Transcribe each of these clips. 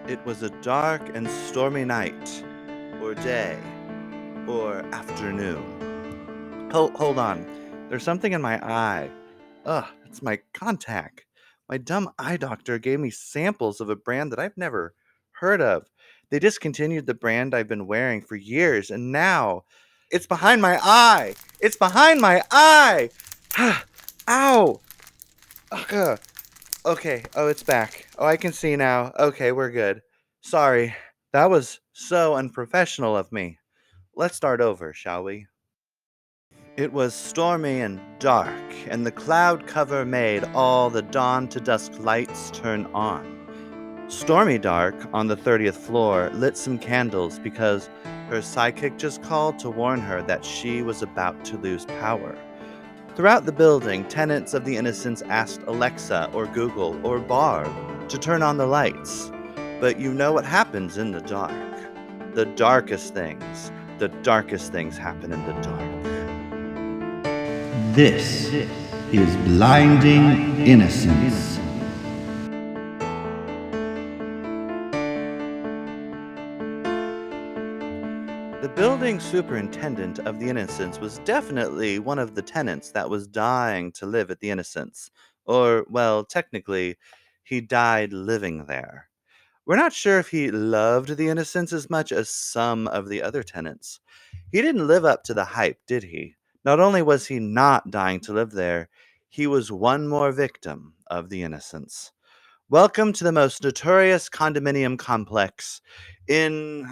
It was a dark and stormy night, or day, or afternoon. Hold on. There's something in my eye. Ugh, it's my contact. My dumb eye doctor gave me samples of a brand that I've never heard of. They discontinued the brand I've been wearing for years, and now it's behind my eye. It's behind my eye. Ow. Ugh. Okay. Oh, it's back. Oh, I can see now. Okay, we're good. Sorry. That was so unprofessional of me. Let's start over, shall we? It was stormy and dark, and the cloud cover made all the dawn to dusk lights turn on. Stormy Dark, on the 30th floor, lit some candles because her psychic just called to warn her that she was about to lose power. Throughout the building, tenants of the Innocents asked Alexa or Google or Barb to turn on the lights. But you know what happens in the dark. The darkest things happen in the dark. This is Blinding Innocence. The building superintendent of the Innocents was definitely one of the tenants that was dying to live at the Innocents. Or, well, technically, he died living there. We're not sure if he loved the Innocents as much as some of the other tenants. He didn't live up to the hype, did he? Not only was he not dying to live there, he was one more victim of the Innocents. Welcome to the most notorious condominium complex in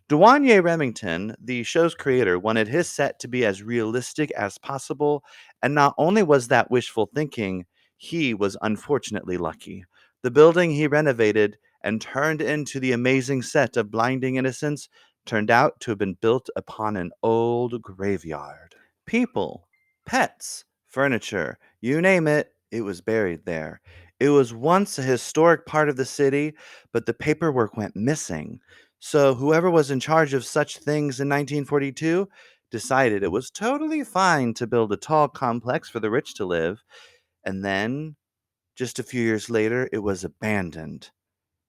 Dwayne Remington, the show's creator, wanted his set to be as realistic as possible, and not only was that wishful thinking, he was unfortunately lucky. The building he renovated and turned into the amazing set of Blinding Innocence turned out to have been built upon an old graveyard. People, pets, furniture, you name it, it was buried there. It was once a historic part of the city, but the paperwork went missing. So whoever was in charge of such things in 1942 decided it was totally fine to build a tall complex for the rich to live. And then, just a few years later, it was abandoned.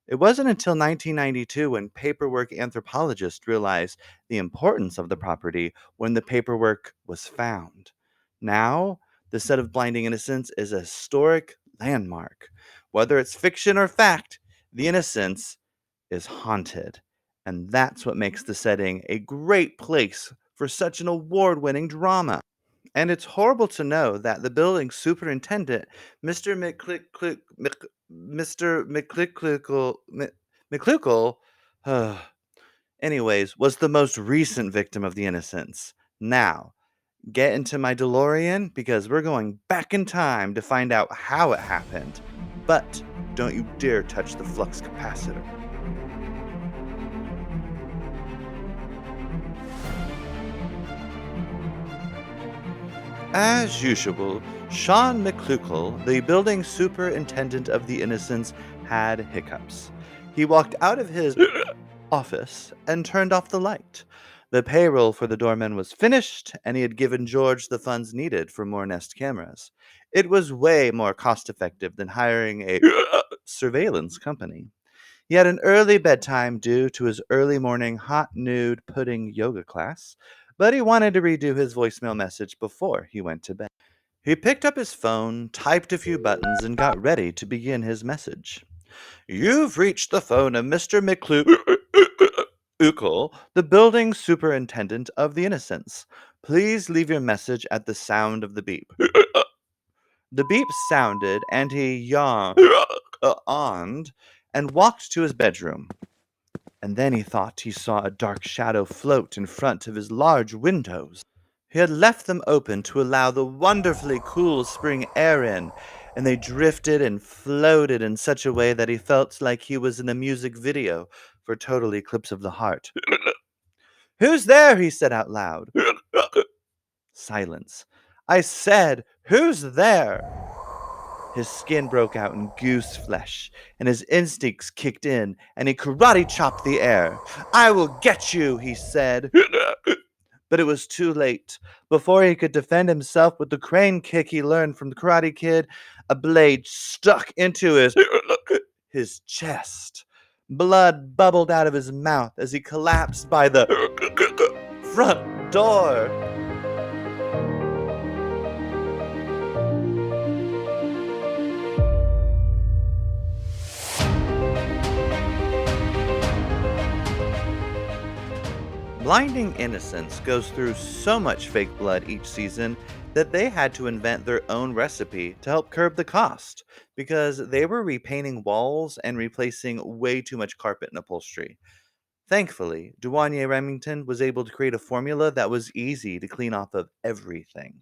It wasn't until 1992 when paperwork anthropologists realized the importance of the property when the paperwork was found. Now, the set of Blinding Innocents is a historic landmark. Whether it's fiction or fact, the Innocents is haunted. And that's what makes the setting a great place for such an award winning drama. And it's horrible to know that the building superintendent, Mr. Mr. McClickle, anyways, was the most recent victim of the Innocents. Now, get into my DeLorean because we're going back in time to find out how it happened. But don't you dare touch the flux capacitor. As usual, Sean McClukel, the building superintendent of the Innocents, had hiccups. He walked out of his office and turned off the light. The payroll for the doorman was finished, and he had given George the funds needed for more Nest cameras. It was way more cost effective than hiring a surveillance company. He had an early bedtime due to his early morning hot nude pudding yoga class, but he wanted to redo his voicemail message before he went to bed. He picked up his phone, typed a few buttons, and got ready to begin his message. You've reached the phone of Mr. McClukel, the building superintendent of the Innocents. Please leave your message at the sound of the beep. The beep sounded, and he yawned and walked to his bedroom. And then he thought he saw a dark shadow float in front of his large windows. He had left them open to allow the wonderfully cool spring air in, and they drifted and floated in such a way that he felt like he was in a music video for Total Eclipse of the Heart. Who's there? He said out loud. Silence. I said, who's there? His skin broke out in goose flesh, and his instincts kicked in, and he karate chopped the air. I will get you, he said. But it was too late. Before he could defend himself with the crane kick he learned from the Karate Kid, a blade stuck into his chest. Blood bubbled out of his mouth as he collapsed by the front door. Blinding Innocence goes through so much fake blood each season that they had to invent their own recipe to help curb the cost because they were repainting walls and replacing way too much carpet and upholstery. Thankfully, Douanier Remington was able to create a formula that was easy to clean off of everything.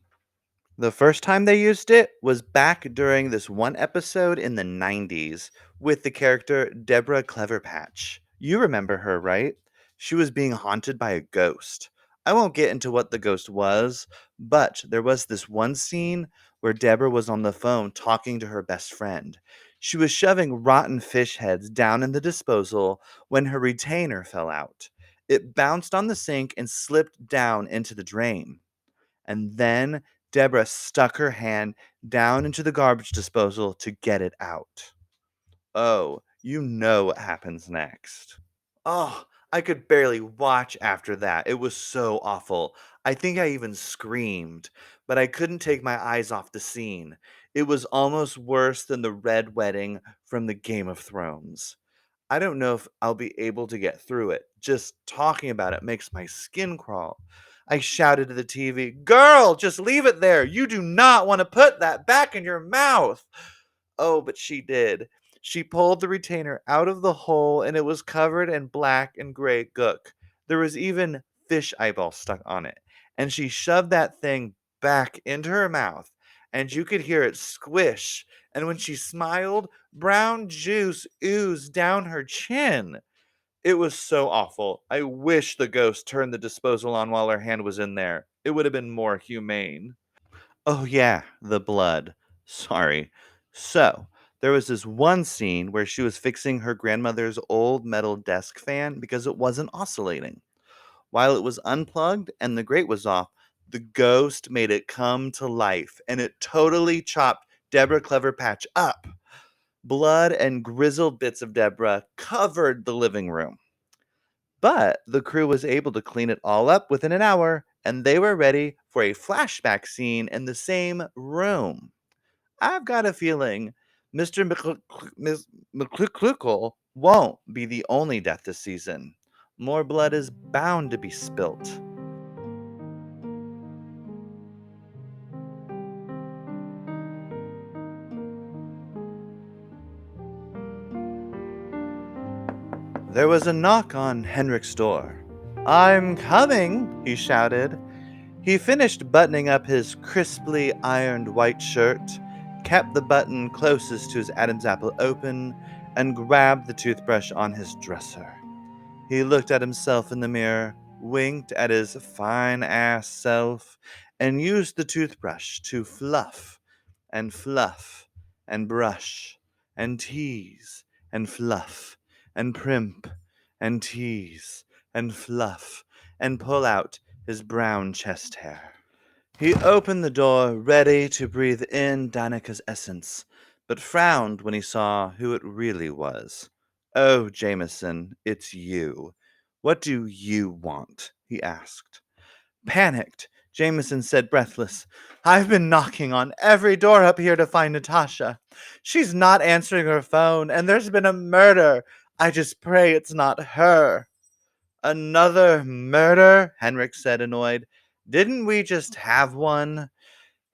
The first time they used it was back during this one episode in the 90s with the character Deborah Cleverpatch. You remember her, right? She was being haunted by a ghost. I won't get into what the ghost was, but there was this one scene where Deborah was on the phone talking to her best friend. She was shoving rotten fish heads down in the disposal when her retainer fell out. It bounced on the sink and slipped down into the drain. And then Deborah stuck her hand down into the garbage disposal to get it out. Oh, you know what happens next. Oh, I could barely watch after that. It was so awful. I think I even screamed, but I couldn't take my eyes off the scene. It was almost worse than the Red Wedding from the Game of Thrones. I don't know if I'll be able to get through it. Just talking about it makes my skin crawl. I shouted to the TV, "Girl, just leave it there. You do not want to put that back in your mouth." Oh, but she did. She pulled the retainer out of the hole and it was covered in black and gray gook. There was even fish eyeballs stuck on it. And she shoved that thing back into her mouth and you could hear it squish. And when she smiled, brown juice oozed down her chin. It was so awful. I wish the ghost turned the disposal on while her hand was in there. It would have been more humane. Oh, yeah, the blood. Sorry. So, there was this one scene where she was fixing her grandmother's old metal desk fan because it wasn't oscillating. While it was unplugged and the grate was off, the ghost made it come to life and it totally chopped Deborah Cleverpatch up. Blood and grizzled bits of Deborah covered the living room. But the crew was able to clean it all up within an hour, and they were ready for a flashback scene in the same room. I've got a feeling Mr. McCluckle won't be the only death this season. More blood is bound to be spilt. There was a knock on Henrick's door. "I'm coming," he shouted. He finished buttoning up his crisply ironed white shirt, kept the button closest to his Adam's apple open, and grabbed the toothbrush on his dresser. He looked at himself in the mirror, winked at his fine ass self, and used the toothbrush to fluff and brush and tease and fluff and primp and tease and fluff and pull out his brown chest hair. He opened the door, ready to breathe in Danica's essence, but frowned when he saw who it really was. "Oh, Jameson, it's you. What do you want?" he asked. Panicked, Jameson said, breathless, "I've been knocking on every door up here to find Natasha. She's not answering her phone, and there's been a murder. I just pray it's not her." "Another murder?" Henrik said, annoyed. "Didn't we just have one?"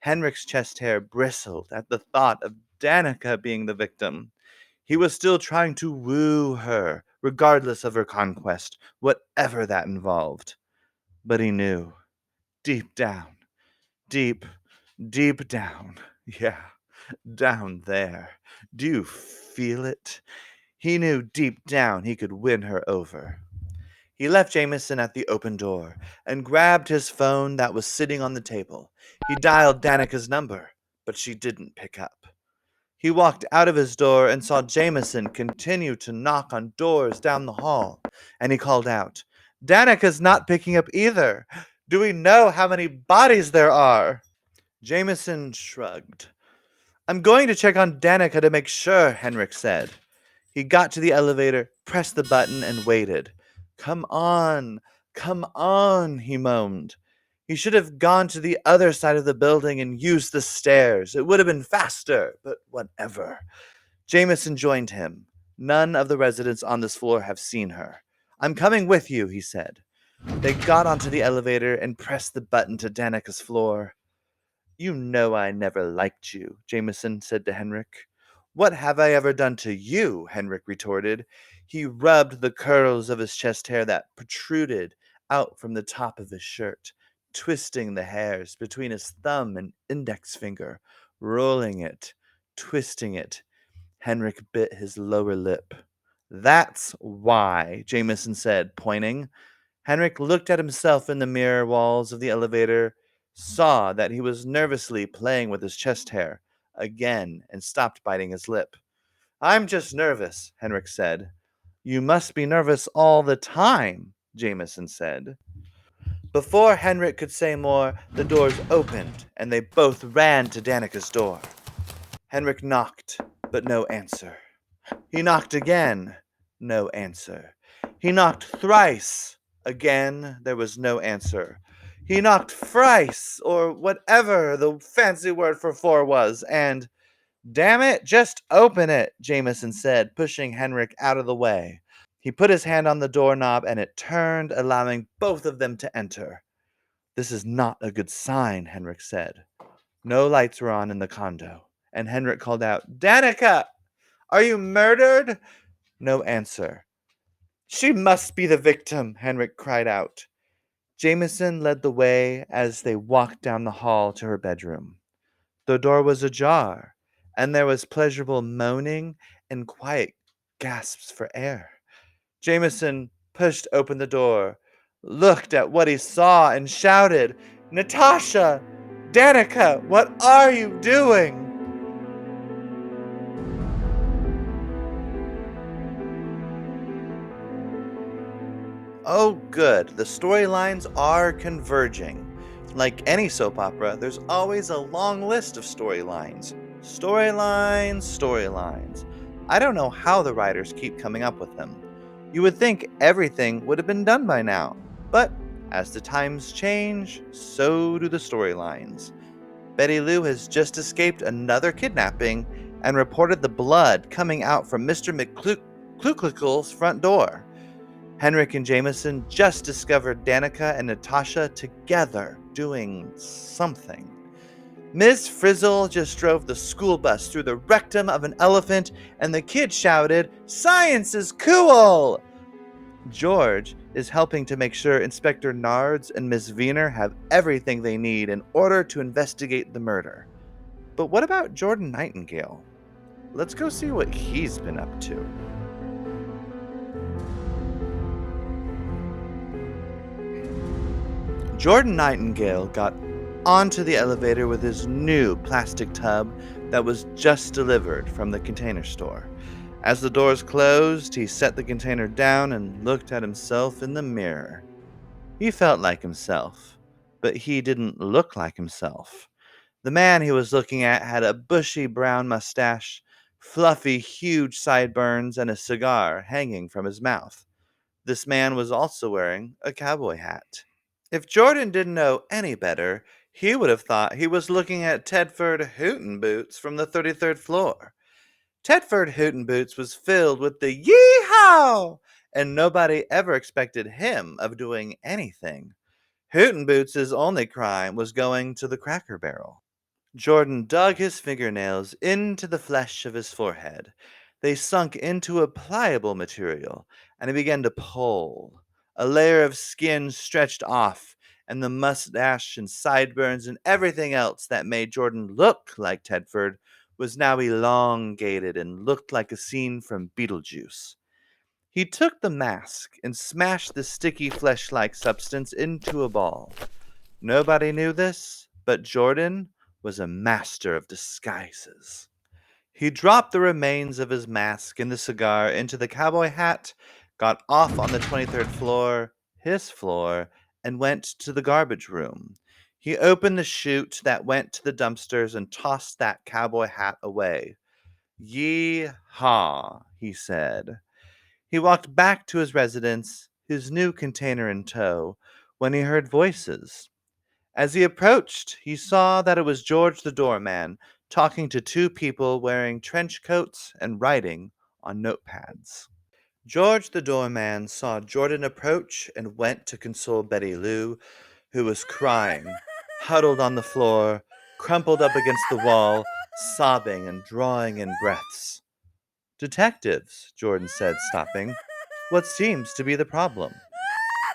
Henrik's chest hair bristled at the thought of Danica being the victim. He was still trying to woo her, regardless of her conquest, whatever that involved. But he knew, deep down, deep, deep down, yeah, down there. Do you feel it? He knew deep down he could win her over. He left Jameson at the open door and grabbed his phone that was sitting on the table. He dialed Danica's number, but she didn't pick up. He walked out of his door and saw Jameson continue to knock on doors down the hall, and he called out, "Danica's not picking up either. Do we know how many bodies there are? Jameson shrugged. I'm going to check on Danica to make sure, Henrick said. He got to the elevator, pressed the button, and waited. Come on, he moaned. He should have gone to the other side of the building and used the stairs. It would have been faster, but whatever. Jameson joined him. None of the residents on this floor have seen her. I'm coming with you, he said. They got onto the elevator and pressed the button to Danica's floor. You know I never liked you, Jameson said to Henrick. What have I ever done to you? Henrick retorted. He rubbed the curls of his chest hair that protruded out from the top of his shirt, twisting the hairs between his thumb and index finger, rolling it, twisting it. Henrick bit his lower lip. That's why, Jameson said, pointing. Henrik looked at himself in the mirror walls of the elevator, saw that he was nervously playing with his chest hair again, and stopped biting his lip. I'm just nervous, Henrik said. You must be nervous all the time, Jameson said. Before Henrik could say more, the doors opened, and they both ran to Danica's door. Henrik knocked, but no answer. He knocked again. No answer. He knocked thrice. Again, there was no answer. He knocked thrice, or whatever the fancy word for four was, and, damn it, just open it, Jameson said, pushing Henrik out of the way. He put his hand on the doorknob, and it turned, allowing both of them to enter. This is not a good sign, Henrik said. No lights were on in the condo, and Henrik called out, Danica! Are you murdered? No answer. She must be the victim, Henrik cried out. Jameson led the way as they walked down the hall to her bedroom. The door was ajar, and there was pleasurable moaning and quiet gasps for air. Jameson pushed open the door, looked at what he saw, and shouted, Natasha! Danica, what are you doing? Oh, good. The storylines are converging. Like any soap opera, there's always a long list of storylines. Storylines. I don't know how the writers keep coming up with them. You would think everything would have been done by now. But as the times change, so do the storylines. Betty Lou has just escaped another kidnapping and reported the blood coming out from Mr. McCluckle's front door. Henrik and Jameson just discovered Danica and Natasha together doing something. Ms. Frizzle just drove the school bus through the rectum of an elephant, and the kid shouted, Science is cool! George is helping to make sure Inspector Nards and Ms. Viener have everything they need in order to investigate the murder. But what about Jordan Nightingale? Let's go see what he's been up to. Jordan Nightingale got onto the elevator with his new plastic tub that was just delivered from the container store. As the doors closed, he set the container down and looked at himself in the mirror. He felt like himself, but he didn't look like himself. The man he was looking at had a bushy brown mustache, fluffy, huge sideburns, and a cigar hanging from his mouth. This man was also wearing a cowboy hat. If Jordan didn't know any better, he would have thought he was looking at Tedford Hootenboots from the 33rd floor. Tedford Hootenboots was filled with the yee-haw, and nobody ever expected him of doing anything. Hootenboots' only crime was going to the Cracker Barrel. Jordan dug his fingernails into the flesh of his forehead. They sunk into a pliable material, and he began to pull. A layer of skin stretched off, and the mustache and sideburns and everything else that made Jordan look like Tedford was now elongated and looked like a scene from Beetlejuice. He took the mask and smashed the sticky flesh-like substance into a ball. Nobody knew this, but Jordan was a master of disguises. He dropped the remains of his mask and the cigar into the cowboy hat, got off on the 23rd floor, his floor, and went to the garbage room. He opened the chute that went to the dumpsters and tossed that cowboy hat away. Yee-haw, he said. He walked back to his residence, his new container in tow, when he heard voices. As he approached, he saw that it was George the doorman talking to two people wearing trench coats and writing on notepads. George the doorman saw Jordan approach and went to console Betty Lou, who was crying, huddled on the floor, crumpled up against the wall, sobbing and drawing in breaths. Detectives, Jordan said, stopping. What seems to be the problem?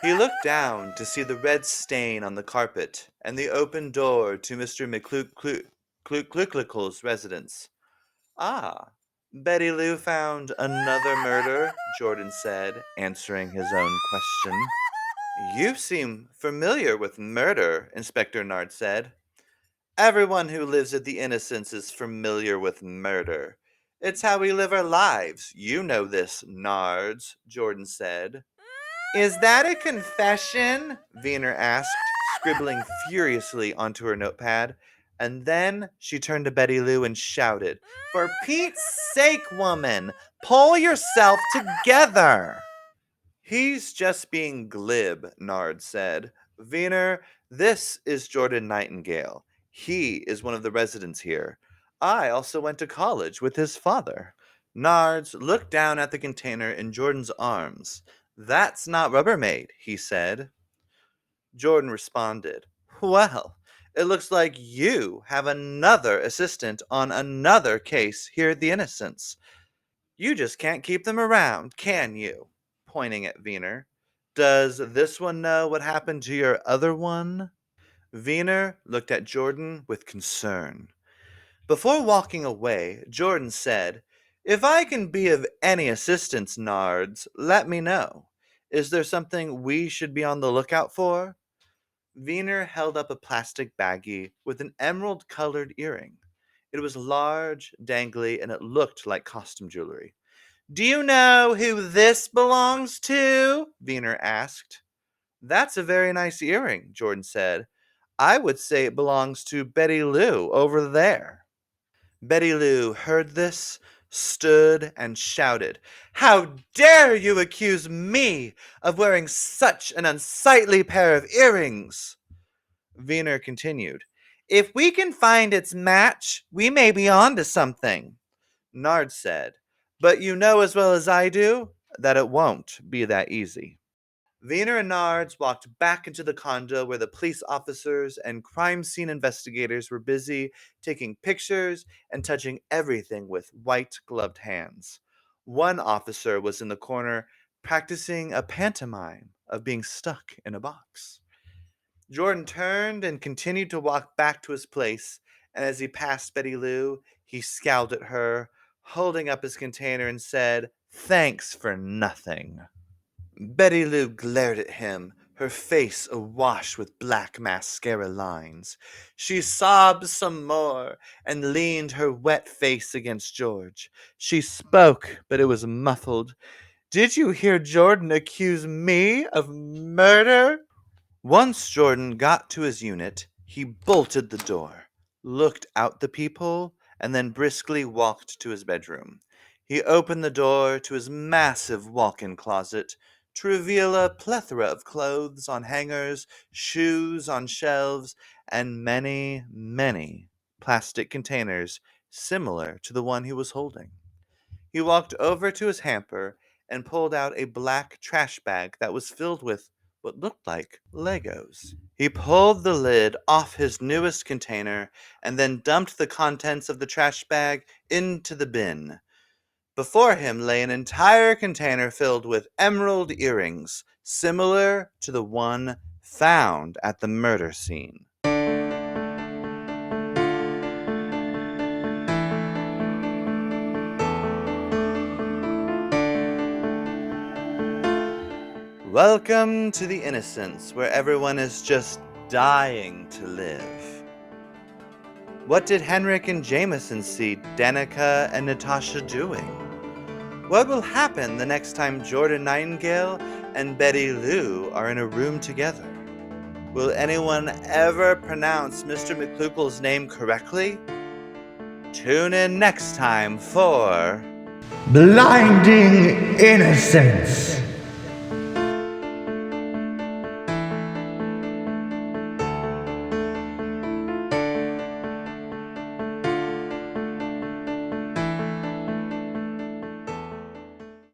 He looked down to see the red stain on the carpet and the open door to Mr. McCluck's residence. Ah, Betty Lou found another murder, Jordan said, answering his own question. You seem familiar with murder, Inspector Nard said. Everyone who lives at the Innocence is familiar with murder. It's how we live our lives. You know this, Nards, Jordan said. Is that a confession? Viener asked, scribbling furiously onto her notepad. And then she turned to Betty Lou and shouted, For Pete's sake, woman, pull yourself together! He's just being glib, Nard said. Viener, this is Jordan Nightingale. He is one of the residents here. I also went to college with his father. Nards looked down at the container in Jordan's arms. That's not Rubbermaid, he said. Jordan responded, Well, it looks like you have another assistant on another case here at the Innocence. You just can't keep them around, can you? Pointing at Viener. Does this one know what happened to your other one? Viener looked at Jordan with concern. Before walking away, Jordan said, If I can be of any assistance, Nards, let me know. Is there something we should be on the lookout for? Viener held up a plastic baggie with an emerald-colored earring. It was large, dangly, and it looked like costume jewelry. Do you know who this belongs to? Viener asked. That's a very nice earring, Jordan said. I would say it belongs to Betty Lou over there. Betty Lou heard this, stood, and shouted, How dare you accuse me of wearing such an unsightly pair of earrings? Viener continued, If we can find its match, we may be on to something. Nard said, But you know as well as I do that it won't be that easy. Viener and Nards walked back into the condo where the police officers and crime scene investigators were busy taking pictures and touching everything with white gloved hands. One officer was in the corner practicing a pantomime of being stuck in a box. Jordan turned and continued to walk back to his place, and as he passed Betty Lou, he scowled at her, holding up his container and said, Thanks for nothing. Betty Lou glared at him, her face awash with black mascara lines. She sobbed some more and leaned her wet face against George. She spoke, but it was muffled. Did you hear Jordan accuse me of murder? Once Jordan got to his unit, he bolted the door, looked out the peephole, and then briskly walked to his bedroom. He opened the door to his massive walk-in closet to reveal a plethora of clothes on hangers, shoes on shelves, and many, many plastic containers similar to the one he was holding. He walked over to his hamper and pulled out a black trash bag that was filled with what looked like Legos. He pulled the lid off his newest container and then dumped the contents of the trash bag into the bin. Before him lay an entire container filled with emerald earrings, similar to the one found at the murder scene. Welcome to the Innocence, where everyone is just dying to live. What did Henrick and Jameson see Danica and Natasha doing? What will happen the next time Jordan Nightingale and Betty Lou are in a room together? Will anyone ever pronounce Mr. McClukel's name correctly? Tune in next time for Blinding Innocence.